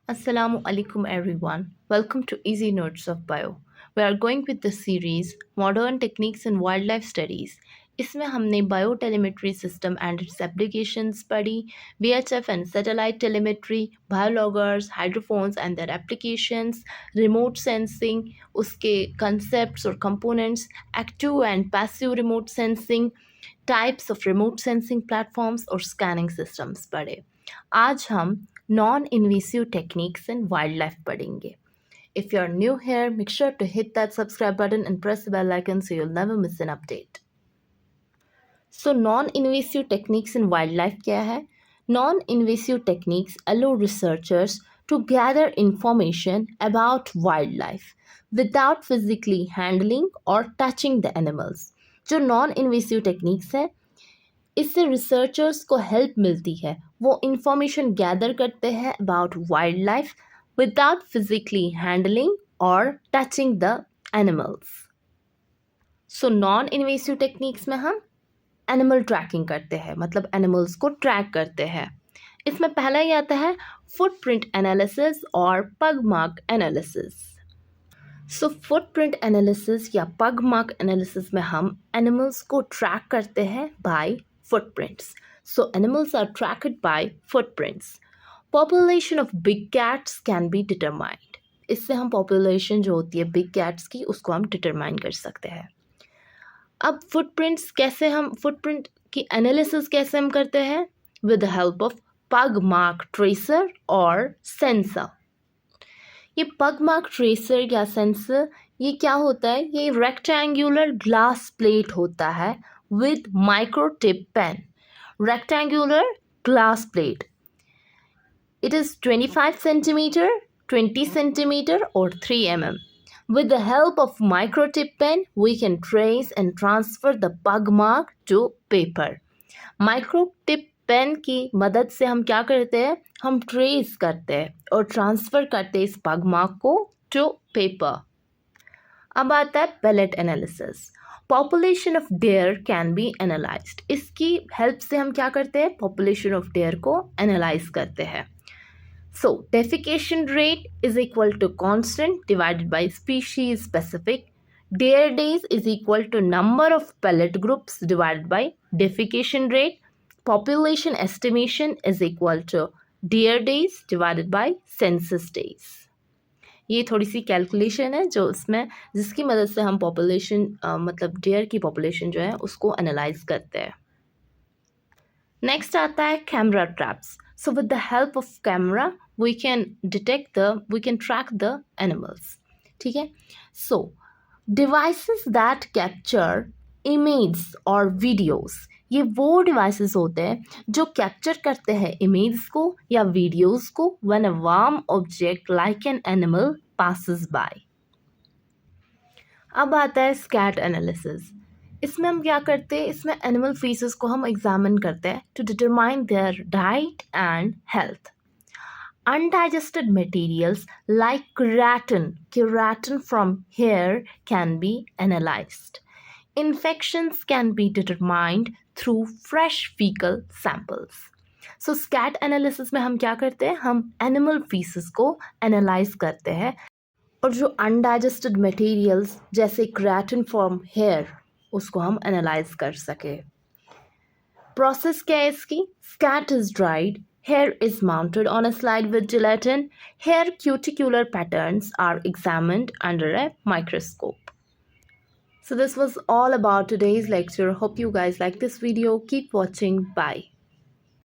Assalamu alaikum everyone. Welcome to Easy Notes of Bio. We are going with the series Modern Techniques in Wildlife Studies. इसमें हमने biotelemetry system and its applications पढ़ी, VHF and satellite telemetry, biologgers, hydrophones and their applications, remote sensing, उसके concepts और components, active and passive remote sensing, types of remote sensing platforms और scanning systems पढ़े. आज हम non-invasive techniques in wildlife पढ़ेंगे. If you are new here, make sure to hit that subscribe button and press the bell icon so you'll never miss an update. So non-invasive techniques in wildlife क्या है? Non-invasive techniques allow researchers to gather information about wildlife without physically handling or touching the animals. जो non-invasive techniques है, इससे researchers को help मिलती है. वो information gather करते हैं about wildlife without physically handling और touching the animals. So non invasive techniques में हम एनिमल ट्रैकिंग करते हैं, मतलब एनिमल्स को ट्रैक करते हैं. इसमें पहला ही आता है फुटप्रिंट एनालिसिस और पग मार्क एनालिसिस. सो फुटप्रिंट एनालिसिस या पग मार्क एनालिसिस में हम एनिमल्स को ट्रैक करते हैं bye footprints. So animals are tracked by footprints. Population of big cats can be determined. इससे हम population जो होती है big cats की उसको हम determine कर सकते हैं. अब footprints कैसे हम footprint की analysis कैसे हम करते हैं? With the help of pug mark tracer और sensor. ये pug mark tracer या sensor ये क्या होता है? ये rectangular glass plate होता है with microtip pen. Rectangular glass plate. It is 25 centimeter, 20 centimeter or 3 mm. With the help of microtip pen, we can trace and transfer the pug mark to paper. Microtip pen की मदद से हम क्या करते हैं? हम trace करते हैं और ट्रांसफ़र करते हैं इस pug mark को to paper. अब आता है pellet analysis. Population of deer can be analysed. इसकी हेल्प से हम क्या करते हैं? पॉपुलेशन ऑफ डेयर को एनालाइज करते हैं. So defecation rate is equal to constant divided by species specific. Deer days is equal to number of pellet groups divided by defecation rate. Population estimation is equal to deer days divided by census days. ये थोड़ी सी calculation है जो इसमें जिसकी मदद से हम population मतलब डेयर की पॉपुलेशन जो है उसको एनालाइज करते हैं. नेक्स्ट आता है camera traps. So with the help of camera we can track the animals. ठीक है. So devices that capture image और वीडियोस, ये वो डिवाइसेस होते हैं जो कैप्चर करते हैं इमेज को या वीडियोस को when a warm object like an animal passes by. अब आता है स्कैट एनालिसिस. इसमें हम क्या करते हैं? इसमें एनिमल फीसेस को हम एग्जामिन करते हैं to determine their diet and health. Undigested materials like keratin from hair can be analyzed. Infections can be determined through fresh fecal samples. So scat analysis में हम क्या करते हैं? हम animal feces को analyze करते हैं और जो undigested materials जैसे keratin from hair उसको हम analyze कर सके. Process क्या है इसकी? Scat is dried. Hair is mounted on a slide with gelatin. Hair cuticular patterns are examined under a microscope. So this was all about today's lecture. Hope you guys like this video. Keep watching. Bye.